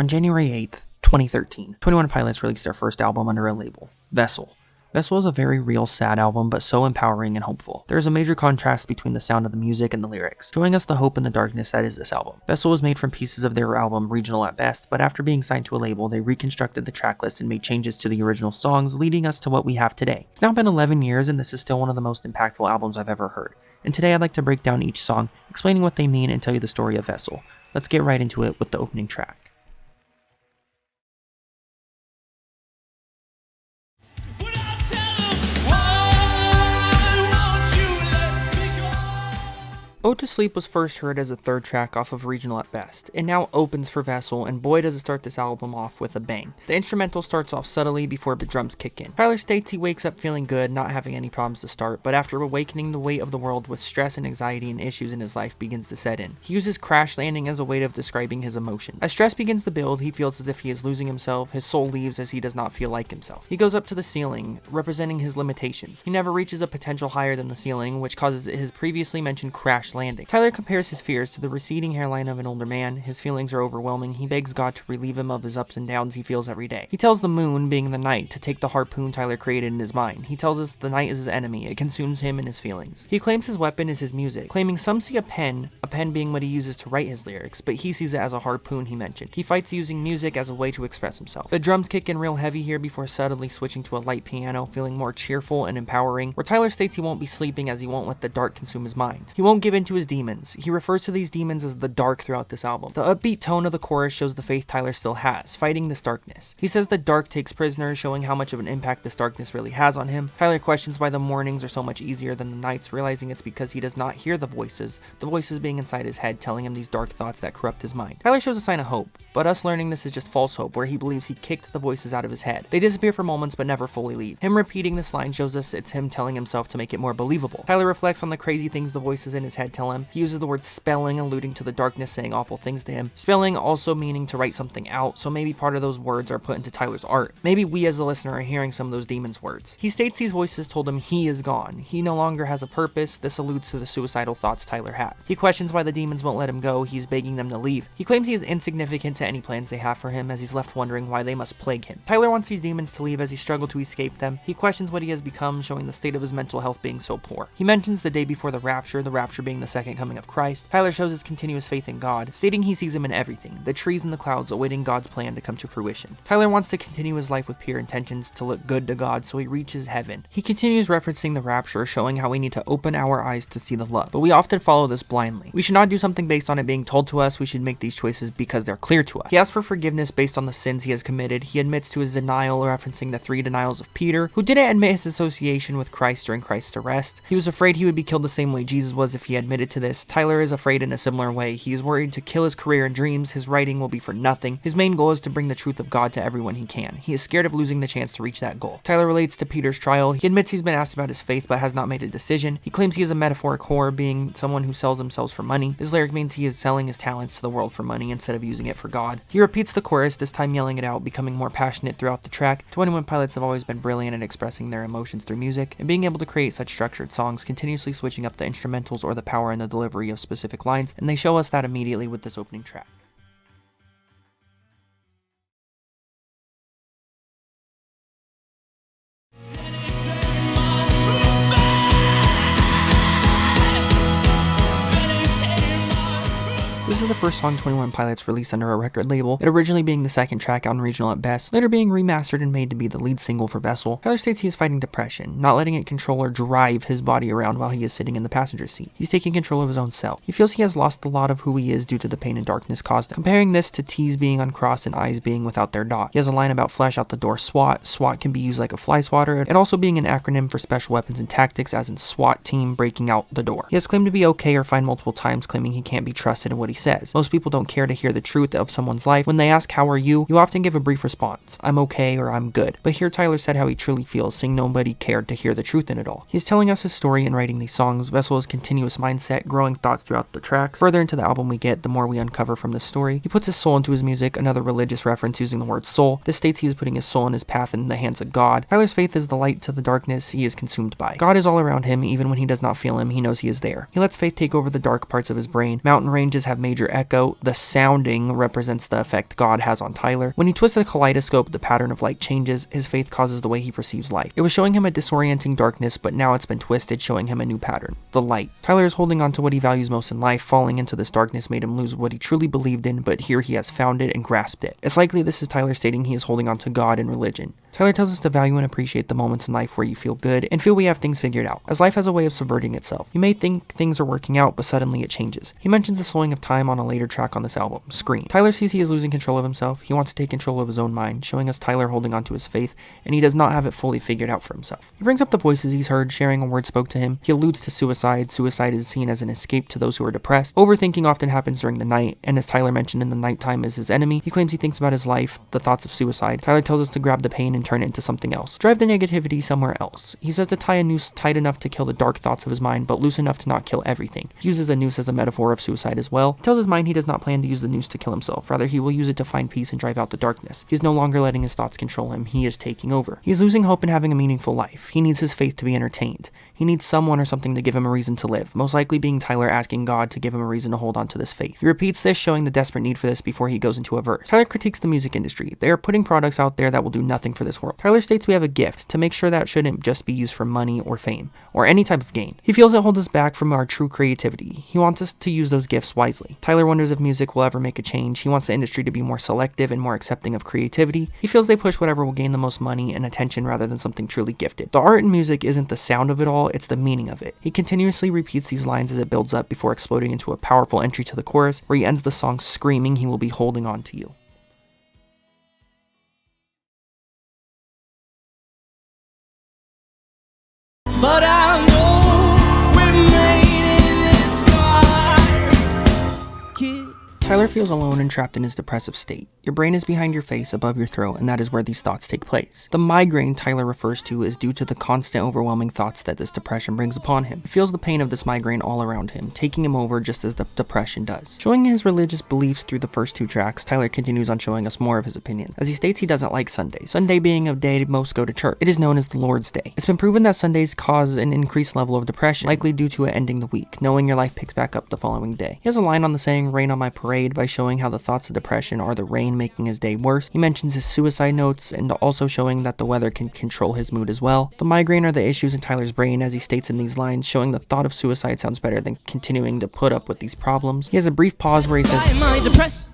On January 8th, 2013, 21 Pilots released their first album under a label, Vessel. Vessel is a very real, sad album, but so empowering and hopeful. There is a major contrast between the sound of the music and the lyrics, showing us the hope in the darkness that is this album. Vessel was made from pieces of their album Regional at Best, but after being signed to a label, they reconstructed the tracklist and made changes to the original songs, leading us to what we have today. It's now been 11 years, and this is still one of the most impactful albums I've ever heard. And today I'd like to break down each song, explaining what they mean and tell you the story of Vessel. Let's get right into it with the opening track. Ode to Sleep was first heard as a third track off of Regional at Best. It now opens for Vessel, and boy does it start this album off with a bang. The instrumental starts off subtly before the drums kick in. Tyler states he wakes up feeling good, not having any problems to start, but after awakening, the weight of the world with stress and anxiety and issues in his life begins to set in. He uses crash landing as a way of describing his emotion. As stress begins to build, he feels as if he is losing himself, his soul leaves as he does not feel like himself. He goes up to the ceiling, representing his limitations. He never reaches a potential higher than the ceiling, which causes his previously mentioned crash landing. Tyler compares his fears to the receding hairline of an older man. His feelings are overwhelming. He begs God to relieve him of his ups and downs he feels every day. He tells the moon, being the night, to take the harpoon Tyler created in his mind. He tells us the night is his enemy. It consumes him and his feelings. He claims his weapon is his music, claiming some see a pen being what he uses to write his lyrics, but he sees it as a harpoon he mentioned. He fights using music as a way to express himself. The drums kick in real heavy here before suddenly switching to a light piano, feeling more cheerful and empowering, where Tyler states he won't be sleeping as he won't let the dark consume his mind. He won't give in to his demons. He refers to these demons as the dark throughout this album. The upbeat tone of the chorus shows the faith Tyler still has, fighting this darkness. He says the dark takes prisoners, showing how much of an impact this darkness really has on him. Tyler questions why the mornings are so much easier than the nights, realizing it's because he does not hear the voices being inside his head telling him these dark thoughts that corrupt his mind. Tyler shows a sign of hope, but us learning this is just false hope, where he believes he kicked the voices out of his head. They disappear for moments but never fully leave. Him repeating this line shows us it's him telling himself to make it more believable. Tyler reflects on the crazy things the voices in his head tell him. He uses the word spelling, alluding to the darkness saying awful things to him. Spelling also meaning to write something out, so maybe part of those words are put into Tyler's art. Maybe we as a listener are hearing some of those demons' words. He states these voices told him he is gone. He no longer has a purpose. This alludes to the suicidal thoughts Tyler has. He questions why the demons won't let him go. He's begging them to leave. He claims he is insignificant to any plans they have for him, as he's left wondering why they must plague him. Tyler wants these demons to leave as he struggles to escape them. He questions what he has become, showing the state of his mental health being so poor. He mentions the day before the rapture being the second coming of Christ. Tyler shows his continuous faith in God, stating he sees him in everything, the trees and the clouds, awaiting God's plan to come to fruition. Tyler wants to continue his life with pure intentions, to look good to God, so he reaches heaven. He continues referencing the rapture, showing how we need to open our eyes to see the love, but we often follow this blindly. We should not do something based on it being told to us. We should make these choices because they're clear to us. He asks for forgiveness based on the sins he has committed. He admits to his denial, referencing the 3 denials of Peter, who didn't admit his association with Christ during Christ's arrest. He was afraid he would be killed the same way Jesus was if he admitted to this. Tyler is afraid in a similar way. He is worried to kill his career and dreams. His writing will be for nothing. His main goal is to bring the truth of God to everyone he can. He is scared of losing the chance to reach that goal. Tyler relates to Peter's trial. He admits he's been asked about his faith but has not made a decision. He claims he is a metaphoric whore, being someone who sells themselves for money. His lyric means he is selling his talents to the world for money instead of using it for God. He repeats the chorus, this time yelling it out, becoming more passionate throughout the track. 21 Pilots have always been brilliant at expressing their emotions through music, and being able to create such structured songs, continuously switching up the instrumentals or the power and the delivery of specific lines, and they show us that immediately with this opening track. This is the first song 21 Pilots released under a record label, it originally being the second track on Regional at Best, later being remastered and made to be the lead single for Vessel. Tyler states he is fighting depression, not letting it control or drive his body around while he is sitting in the passenger seat. He's taking control of his own self. He feels he has lost a lot of who he is due to the pain and darkness caused him, comparing this to T's being uncrossed and I's being without their dot. He has a line about flash out the door SWAT. SWAT can be used like a fly swatter, and also being an acronym for special weapons and tactics, as in SWAT team breaking out the door. He has claimed to be okay or fine multiple times, claiming he can't be trusted in what he says. Most people don't care to hear the truth of someone's life. When they ask how are you often give a brief response, I'm okay or I'm good. But here Tyler said how he truly feels, saying nobody cared to hear the truth in it all. He's telling us his story in writing these songs. Vessel's continuous mindset, growing thoughts throughout the tracks. Further into the album we get, the more we uncover from this story. He puts his soul into his music, another religious reference using the word soul. This states he is putting his soul and his path in the hands of God. Tyler's faith is the light to the darkness he is consumed by. God is all around him, even when he does not feel him, he knows he is there. He lets faith take over the dark parts of his brain. Mountain ranges have major echo. The sounding represents the effect God has on Tyler. When he twists a kaleidoscope, the pattern of light changes. His faith causes the way he perceives life. It was showing him a disorienting darkness, but now it's been twisted, showing him a new pattern. The light. Tyler is holding on to what he values most in life. Falling into this darkness made him lose what he truly believed in, but here he has found it and grasped it. It's likely this is Tyler stating he is holding on to God and religion. Tyler tells us to value and appreciate the moments in life where you feel good and feel we have things figured out, as life has a way of subverting itself. You may think things are working out, but suddenly it changes. He mentions the slowing of time on a later track on this album, Scream. Tyler sees he is losing control of himself. He wants to take control of his own mind, showing us Tyler holding on to his faith, and he does not have it fully figured out for himself. He brings up the voices he's heard, sharing a word spoke to him. He alludes to suicide. Suicide is seen as an escape to those who are depressed. Overthinking often happens during the night, and as Tyler mentioned in the nighttime is his enemy. He claims he thinks about his life, the thoughts of suicide. Tyler tells us to grab the pain and turn it into something else. Drive the negativity somewhere else. He says to tie a noose tight enough to kill the dark thoughts of his mind, but loose enough to not kill everything. He uses a noose as a metaphor of suicide as well. He tells his mind he does not plan to use the noose to kill himself. Rather, he will use it to find peace and drive out the darkness. He is no longer letting his thoughts control him. He is taking over. He is losing hope in having a meaningful life. He needs his faith to be entertained. He needs someone or something to give him a reason to live, most likely being Tyler asking God to give him a reason to hold on to this faith. He repeats this, showing the desperate need for this before he goes into a verse. Tyler critiques the music industry. They are putting products out there that will do nothing for this world. Tyler states we have a gift to make sure that shouldn't just be used for money or fame, or any type of gain. He feels it holds us back from our true creativity. He wants us to use those gifts wisely. Tyler wonders if music will ever make a change. He wants the industry to be more selective and more accepting of creativity. He feels they push whatever will gain the most money and attention rather than something truly gifted. The art in music isn't the sound of it all, it's the meaning of it. He continuously repeats these lines as it builds up before exploding into a powerful entry to the chorus, where he ends the song screaming, "He will be holding on to you." But I know we're made this far, kid. Tyler feels alone and trapped in his depressive state. Your brain is behind your face, above your throat, and that is where these thoughts take place. The migraine Tyler refers to is due to the constant overwhelming thoughts that this depression brings upon him. He feels the pain of this migraine all around him, taking him over just as the depression does. Showing his religious beliefs through the first two tracks, Tyler continues on showing us more of his opinions, as he states he doesn't like Sunday. Sunday being a day most go to church. It is known as the Lord's Day. It's been proven that Sundays cause an increased level of depression, likely due to it ending the week, knowing your life picks back up the following day. He has a line on the saying, "Rain on my parade," by showing how the thoughts of depression are the rain making his day worse. He mentions his suicide notes and also showing that the weather can control his mood as well. The migraine are the issues in Tyler's brain, as he states in these lines, showing the thought of suicide sounds better than continuing to put up with these problems. He has a brief pause where he says,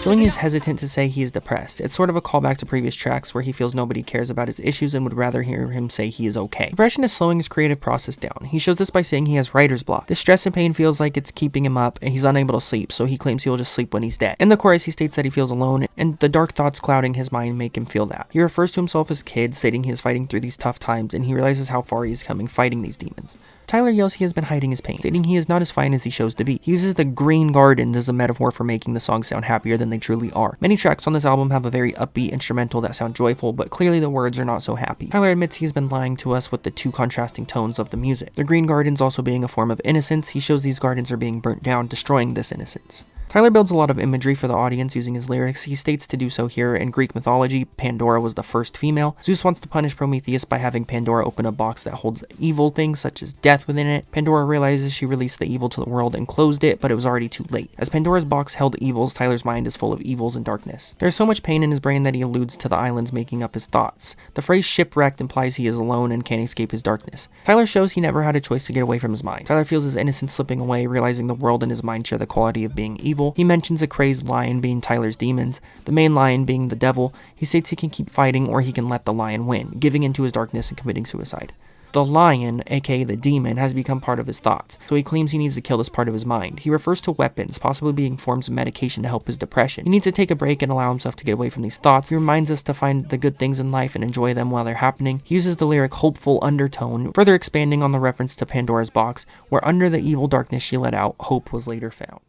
showing he is hesitant to say he is depressed. It's sort of a callback to previous tracks where he feels nobody cares about his issues and would rather hear him say he is okay. Depression is slowing his creative process down. He shows this by saying he has writer's block. The stress and pain feels like it's keeping him up and he's unable to sleep, so he claims he will just sleep when he's dead. In the chorus, he states that he feels alone and the dark thoughts clouding his mind make him feel that. He refers to himself as kid, stating he is fighting through these tough times and he realizes how far he is coming fighting these demons. Tyler yells he has been hiding his pain, stating he is not as fine as he shows to be. He uses the green gardens as a metaphor for making the songs sound happier than they truly are. Many tracks on this album have a very upbeat instrumental that sound joyful, but clearly the words are not so happy. Tyler admits he has been lying to us with the two contrasting tones of the music. The green gardens also being a form of innocence, he shows these gardens are being burnt down, destroying this innocence. Tyler builds a lot of imagery for the audience using his lyrics. He states to do so here. In Greek mythology, Pandora was the first female. Zeus wants to punish Prometheus by having Pandora open a box that holds evil things such as death within it. Pandora realizes she released the evil to the world and closed it, but it was already too late. As Pandora's box held evils, Tyler's mind is full of evils and darkness. There is so much pain in his brain that he alludes to the islands making up his thoughts. The phrase shipwrecked implies he is alone and can't escape his darkness. Tyler shows he never had a choice to get away from his mind. Tyler feels his innocence slipping away, realizing the world and his mind share the quality of being evil. He mentions a crazed lion being Tyler's demons, the main lion being the devil. He states he can keep fighting or he can let the lion win, giving into his darkness and committing suicide. The lion, aka the demon, has become part of his thoughts, so he claims he needs to kill this part of his mind. He refers to weapons, possibly being forms of medication to help his depression. He needs to take a break and allow himself to get away from these thoughts. He reminds us to find the good things in life and enjoy them while they're happening. He uses the lyric hopeful undertone, further expanding on the reference to Pandora's box, where under the evil darkness she let out, hope was later found.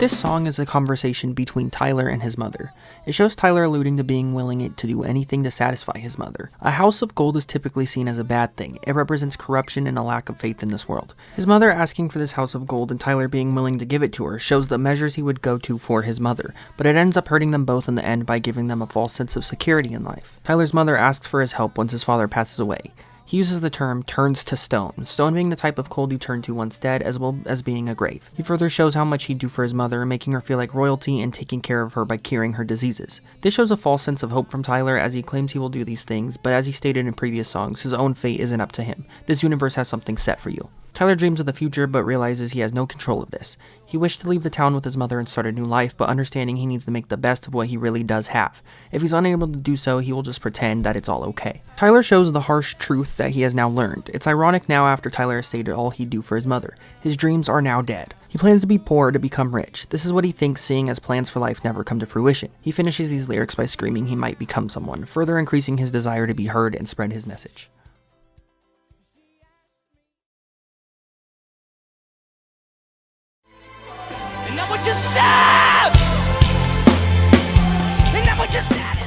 This song is a conversation between Tyler and his mother. It shows Tyler alluding to being willing to do anything to satisfy his mother. A house of gold is typically seen as a bad thing. It represents corruption and a lack of faith in this world. His mother asking for this house of gold and Tyler being willing to give it to her shows the measures he would go to for his mother, but it ends up hurting them both in the end by giving them a false sense of security in life. Tyler's mother asks for his help once his father passes away. He uses the term turns to stone, stone being the type of cold you turn to once dead, as well as being a grave. He further shows how much he'd do for his mother, making her feel like royalty and taking care of her by curing her diseases. This shows a false sense of hope from Tyler, as he claims he will do these things, but as he stated in previous songs, his own fate isn't up to him. This universe has something set for you. Tyler dreams of the future, but realizes he has no control of this. He wished to leave the town with his mother and start a new life, but understanding he needs to make the best of what he really does have. If he's unable to do so, he will just pretend that it's all okay. Tyler shows the harsh truth that he has now learned. It's ironic now after Tyler has stated all he'd do for his mother. His dreams are now dead. He plans to be poor to become rich. This is what he thinks, seeing as plans for life never come to fruition. He finishes these lyrics by screaming he might become someone, further increasing his desire to be heard and spread his message.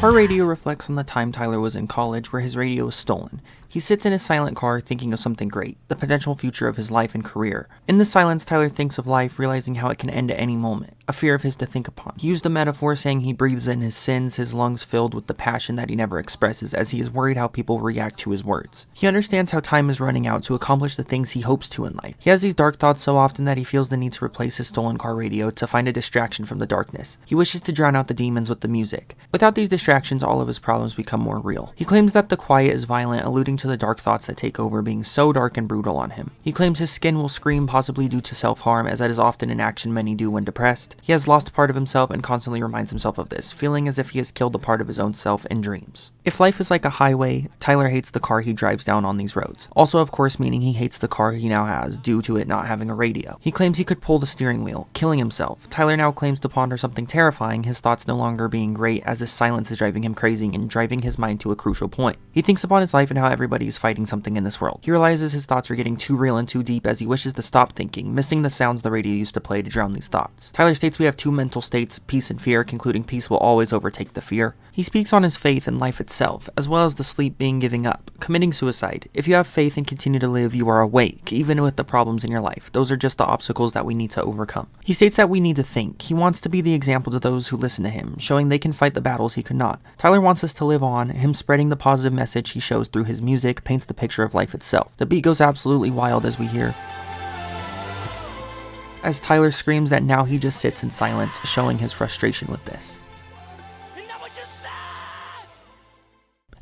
Car radio reflects on the time Tyler was in college, where his radio was stolen. He sits in his silent car thinking of something great, the potential future of his life and career. In the silence, Tyler thinks of life, realizing how it can end at any moment, a fear of his to think upon. He used a metaphor saying he breathes in his sins, his lungs filled with the passion that he never expresses, as he is worried how people react to his words. He understands how time is running out to accomplish the things he hopes to in life. He has these dark thoughts so often that he feels the need to replace his stolen car radio to find a distraction from the darkness. He wishes to drown out the demons with the music. Without these distractions, all of his problems become more real. He claims that the quiet is violent, alluding to the dark thoughts that take over being so dark and brutal on him. He claims his skin will scream, possibly due to self-harm, as that is often an action many do when depressed. He has lost a part of himself and constantly reminds himself of this, feeling as if he has killed a part of his own self in dreams. If life is like a highway, Tyler hates the car he drives down on these roads. Also, of course, meaning he hates the car he now has due to it not having a radio. He claims he could pull the steering wheel, killing himself. Tyler now claims to ponder something terrifying, his thoughts no longer being great, as this silence is driving him crazy and driving his mind to a crucial point. He thinks upon his life and how everybody is fighting something in this world. He realizes his thoughts are getting too real and too deep, as he wishes to stop thinking, missing the sounds the radio used to play to drown these thoughts. Tyler states we have two mental states, peace and fear, concluding peace will always overtake the fear. He speaks on his faith in life itself, as well as the sleep being giving up, committing suicide. If you have faith and continue to live, you are awake, even with the problems in your life. Those are just the obstacles that we need to overcome. He states that we need to think. He wants to be the example to those who listen to him, showing they can fight the battles he could not. Tyler wants us to live on. Him spreading the positive message he shows through his music paints the picture of life itself. The beat goes absolutely wild as we hear as Tyler screams that now he just sits in silence, showing his frustration with this.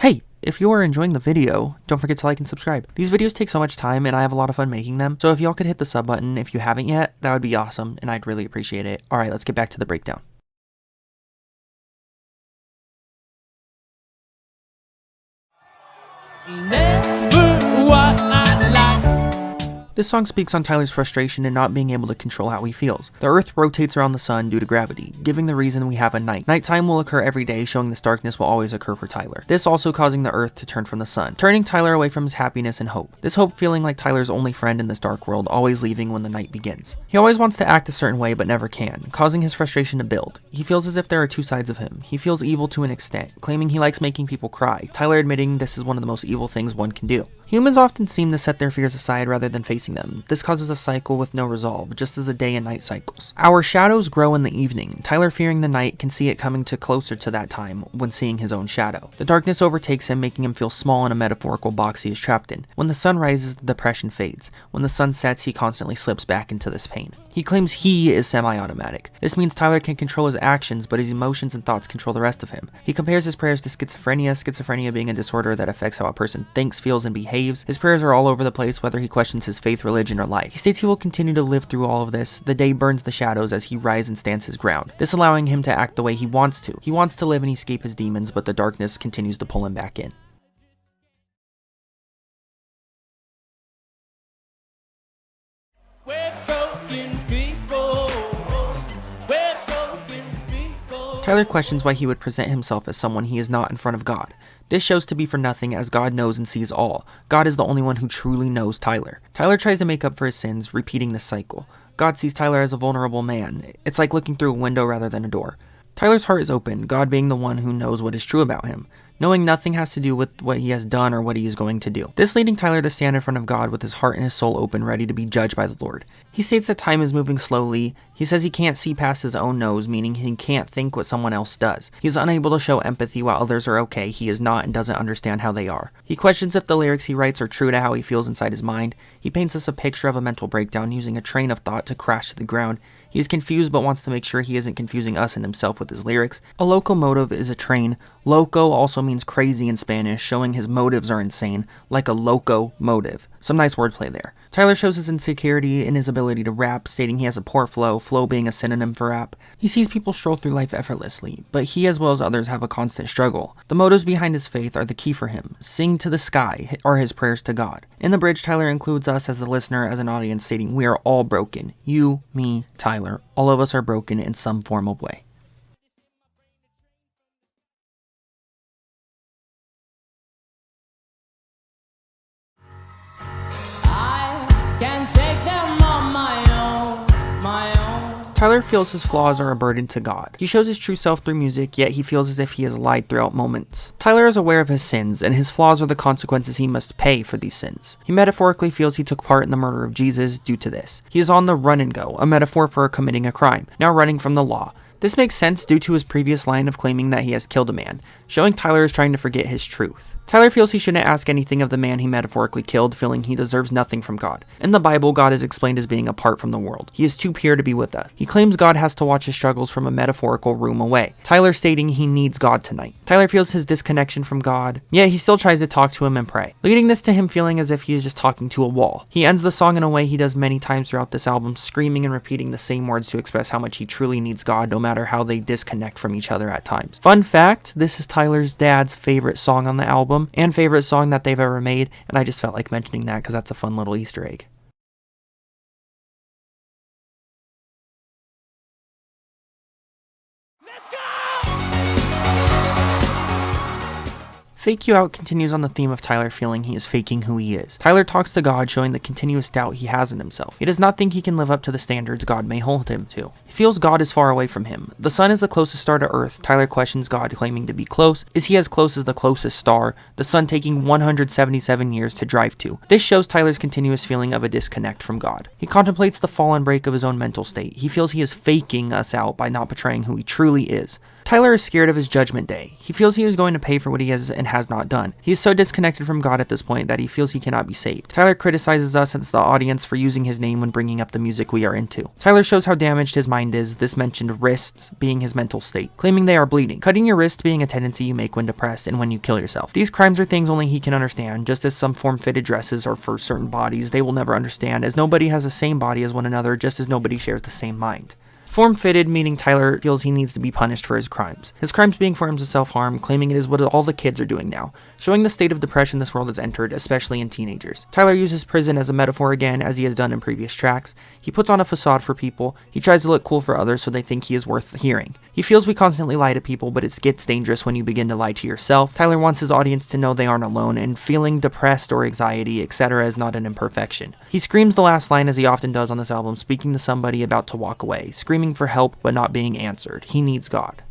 Hey, if you are enjoying the video, don't forget to like and subscribe. These videos take so much time and I have a lot of fun making them, so if y'all could hit the sub button if you haven't yet, that would be awesome and I'd really appreciate it. Alright, let's get back to the breakdown. Never what I like. This song speaks on Tyler's frustration and not being able to control how he feels. The earth rotates around the sun due to gravity, giving the reason we have a night. Nighttime will occur every day, showing this darkness will always occur for Tyler. This also causing the earth to turn from the sun, turning Tyler away from his happiness and hope. This hope feeling like Tyler's only friend in this dark world, always leaving when the night begins. He always wants to act a certain way but never can, causing his frustration to build. He feels as if there are two sides of him. He feels evil to an extent, claiming he likes making people cry, Tyler admitting this is one of the most evil things one can do. Humans often seem to set their fears aside rather than facing them. This causes a cycle with no resolve, just as a day and night cycles. Our shadows grow in the evening. Tyler, fearing the night, can see it coming to closer to that time when seeing his own shadow. The darkness overtakes him, making him feel small in a metaphorical box he is trapped in. When the sun rises, the depression fades. When the sun sets, he constantly slips back into this pain. He claims he is semi-automatic. This means Tyler can control his actions, but his emotions and thoughts control the rest of him. He compares his prayers to schizophrenia being a disorder that affects how a person thinks, feels, and behaves. His prayers are all over the place, whether he questions his faith, religion, or life. He states he will continue to live through all of this. The day burns the shadows as he rises and stands his ground, this allowing him to act the way he wants to. He wants to live and escape his demons, but the darkness continues to pull him back in. Tyler questions why he would present himself as someone he is not in front of God. This shows to be for nothing, as God knows and sees all. God is the only one who truly knows Tyler. Tyler tries to make up for his sins, repeating this cycle. God sees Tyler as a vulnerable man. It's like looking through a window rather than a door. Tyler's heart is open, God being the one who knows what is true about him, knowing nothing has to do with what he has done or what he is going to do. This leading Tyler to stand in front of God with his heart and his soul open, ready to be judged by the Lord. He states that time is moving slowly. He says he can't see past his own nose, meaning he can't think what someone else does. He is unable to show empathy while others are okay. He is not and doesn't understand how they are. He questions if the lyrics he writes are true to how he feels inside his mind. He paints us a picture of a mental breakdown using a train of thought to crash to the ground. He is confused but wants to make sure he isn't confusing us and himself with his lyrics. A locomotive is a train. Loco also means crazy in Spanish, showing his motives are insane, like a loco motive. Some nice wordplay there. Tyler shows his insecurity in his ability to rap, stating he has a poor flow, flow being a synonym for rap. He sees people stroll through life effortlessly, but he as well as others have a constant struggle. The motives behind his faith are the key for him. Sing to the sky are his prayers to God. In the bridge, Tyler includes us as the listener as an audience, stating we are all broken. You, me, Tyler. All of us are broken in some form of way. Tyler feels his flaws are a burden to God. He shows his true self through music, yet he feels as if he has lied throughout moments. Tyler is aware of his sins, and his flaws are the consequences he must pay for these sins. He metaphorically feels he took part in the murder of Jesus due to this. He is on the run and go, a metaphor for committing a crime, now running from the law. This makes sense due to his previous line of claiming that he has killed a man, showing Tyler is trying to forget his truth. Tyler feels he shouldn't ask anything of the man he metaphorically killed, feeling he deserves nothing from God. In the Bible, God is explained as being apart from the world. He is too pure to be with us. He claims God has to watch his struggles from a metaphorical room away. Tyler stating he needs God tonight. Tyler feels his disconnection from God, yet he still tries to talk to him and pray, leading this to him feeling as if he is just talking to a wall. He ends the song in a way he does many times throughout this album, screaming and repeating the same words to express how much he truly needs God, no matter how they disconnect from each other at times. Fun fact, this is Tyler's dad's favorite song on the album, and favorite song that they've ever made, and I just felt like mentioning that because that's a fun little Easter egg. Fake You Out continues on the theme of Tyler feeling he is faking who he is. Tyler talks to God, showing the continuous doubt he has in himself. He does not think he can live up to the standards God may hold him to. He feels God is far away from him. The sun is the closest star to Earth. Tyler questions God, claiming to be close. Is he as close as the closest star, the sun taking 177 years to drive to? This shows Tyler's continuous feeling of a disconnect from God. He contemplates the fall and break of his own mental state. He feels he is faking us out by not portraying who he truly is. Tyler is scared of his judgment day. He feels he is going to pay for what he has and has not done. He is so disconnected from God at this point that he feels he cannot be saved. Tyler criticizes us as the audience for using his name when bringing up the music we are into. Tyler shows how damaged his mind is, this mentioned wrists being his mental state, claiming they are bleeding. Cutting your wrist being a tendency you make when depressed and when you kill yourself. These crimes are things only he can understand, just as some form-fitted dresses are for certain bodies they will never understand, as nobody has the same body as one another, just as nobody shares the same mind. Form-fitted, meaning Tyler feels he needs to be punished for his crimes. His crimes being forms of self-harm, claiming it is what all the kids are doing now, showing the state of depression this world has entered, especially in teenagers. Tyler uses prison as a metaphor again, as he has done in previous tracks. He puts on a facade for people. He tries to look cool for others so they think he is worth hearing. He feels we constantly lie to people, but it gets dangerous when you begin to lie to yourself. Tyler wants his audience to know they aren't alone, and feeling depressed or anxiety, etc. is not an imperfection. He screams the last line, as he often does on this album, speaking to somebody about to walk away, screaming for help but not being answered. He needs God.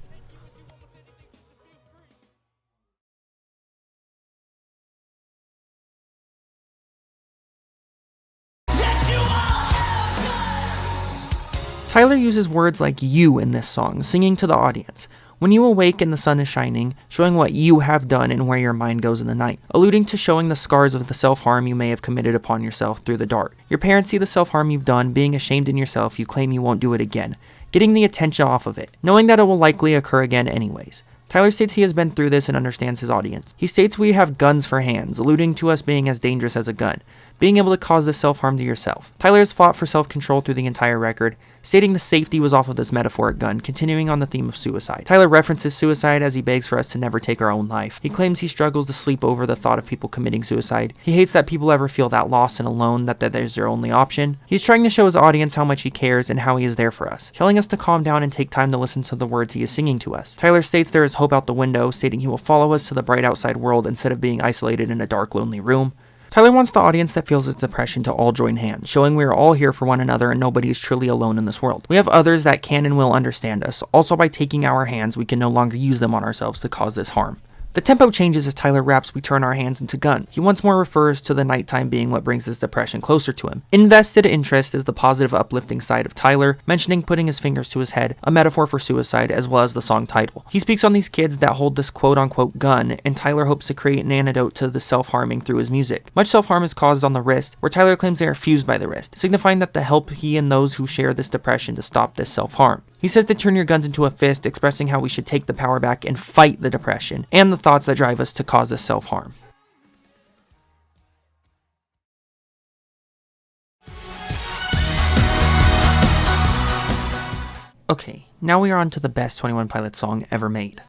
Tyler uses words like you in this song, singing to the audience. When you awake and the sun is shining, showing what you have done and where your mind goes in the night, alluding to showing the scars of the self-harm you may have committed upon yourself through the dark. Your parents see the self-harm you've done, being ashamed in yourself, you claim you won't do it again, getting the attention off of it, knowing that it will likely occur again anyways. Tyler states he has been through this and understands his audience. He states we have guns for hands, alluding to us being as dangerous as a gun, being able to cause this self-harm to yourself. Tyler has fought for self-control through the entire record, stating the safety was off of this metaphoric gun, continuing on the theme of suicide. Tyler references suicide as he begs for us to never take our own life. He claims he struggles to sleep over the thought of people committing suicide. He hates that people ever feel that lost and alone, that is their only option. He's trying to show his audience how much he cares and how he is there for us, telling us to calm down and take time to listen to the words he is singing to us. Tyler states there is hope out the window, stating he will follow us to the bright outside world instead of being isolated in a dark, lonely room. Tyler wants the audience that feels his depression to all join hands, showing we are all here for one another and nobody is truly alone in this world. We have others that can and will understand us. Also, by taking our hands, we can no longer use them on ourselves to cause this harm. The tempo changes as Tyler raps, we turn our hands into guns. He once more refers to the nighttime being what brings his depression closer to him. Invested interest is the positive, uplifting side of Tyler, mentioning putting his fingers to his head, a metaphor for suicide, as well as the song title. He speaks on these kids that hold this quote-unquote gun, and Tyler hopes to create an antidote to the self-harming through his music. Much self-harm is caused on the wrist, where Tyler claims they are fused by the wrist, signifying that the help he and those who share this depression to stop this self-harm. He says to turn your guns into a fist, expressing how we should take the power back and fight the depression, and the thoughts that drive us to cause this self-harm. Okay, now we are on to the best 21 Pilots song ever made.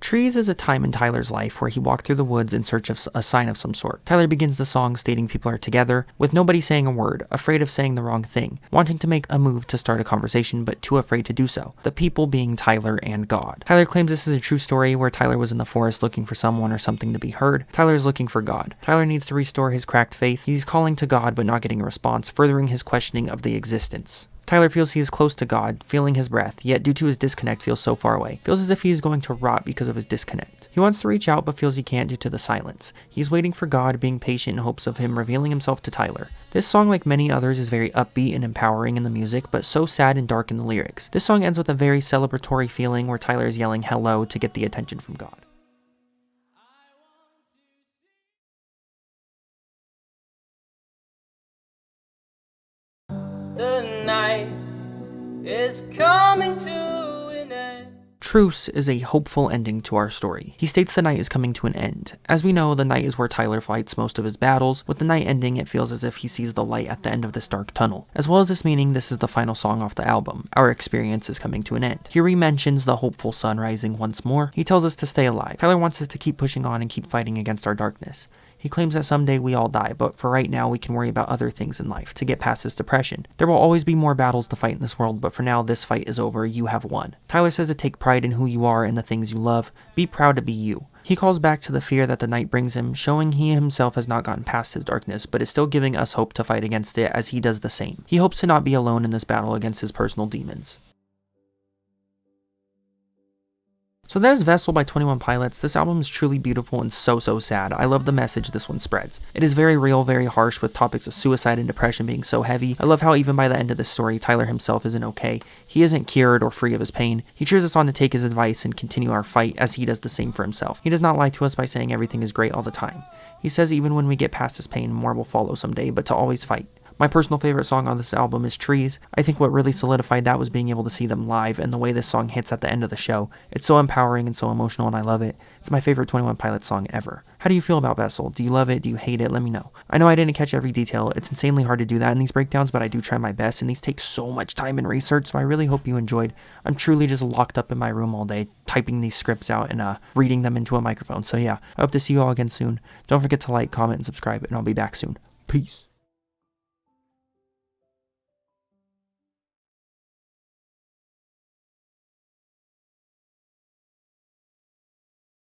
Trees is a time in Tyler's life where he walked through the woods in search of a sign of some sort. Tyler begins the song stating people are together, with nobody saying a word, afraid of saying the wrong thing, wanting to make a move to start a conversation but too afraid to do so. The people being Tyler and God. Tyler claims this is a true story where Tyler was in the forest looking for someone or something to be heard. Tyler is looking for God. Tyler needs to restore his cracked faith. He's calling to God but not getting a response, furthering his questioning of the existence. Tyler feels he is close to God, feeling his breath, yet due to his disconnect feels so far away. Feels as if he is going to rot because of his disconnect. He wants to reach out but feels he can't due to the silence. He's waiting for God, being patient in hopes of him revealing himself to Tyler. This song, like many others, is very upbeat and empowering in the music, but so sad and dark in the lyrics. This song ends with a very celebratory feeling where Tyler is yelling hello to get the attention from God. The night is coming to an end. Truce is a hopeful ending to our story. He states the night is coming to an end. As we know, the night is where Tyler fights most of his battles. With the night ending, it feels as if he sees the light at the end of this dark tunnel. As well as this meaning, this is the final song off the album. Our experience is coming to an end. Here he mentions the hopeful sun rising once more. He tells us to stay alive. Tyler wants us to keep pushing on and keep fighting against our darkness. He claims that someday we all die, but for right now we can worry about other things in life to get past this depression. There will always be more battles to fight in this world, but for now this fight is over, you have won. Tyler says to take pride in who you are and the things you love. Be proud to be you. He calls back to the fear that the night brings him, showing he himself has not gotten past his darkness, but is still giving us hope to fight against it as he does the same. He hopes to not be alone in this battle against his personal demons. So that is Vessel by 21 Pilots. This album is truly beautiful and so sad. I love the message this one spreads. It is very real, very harsh, with topics of suicide and depression being so heavy. I love how even by the end of this story, Tyler himself isn't okay. He isn't cured or free of his pain. He cheers us on to take his advice and continue our fight as he does the same for himself. He does not lie to us by saying everything is great all the time. He says even when we get past his pain, more will follow someday, but to always fight. My personal favorite song on this album is Trees. I think what really solidified that was being able to see them live and the way this song hits at the end of the show. It's so empowering and so emotional and I love it. It's my favorite 21 Pilots song ever. How do you feel about Vessel? Do you love it? Do you hate it? Let me know. I know I didn't catch every detail. It's insanely hard to do that in these breakdowns, but I do try my best and these take so much time and research, so I really hope you enjoyed. I'm truly just locked up in my room all day typing these scripts out and reading them into a microphone. So yeah, I hope to see you all again soon. Don't forget to like, comment, and subscribe, and I'll be back soon. Peace.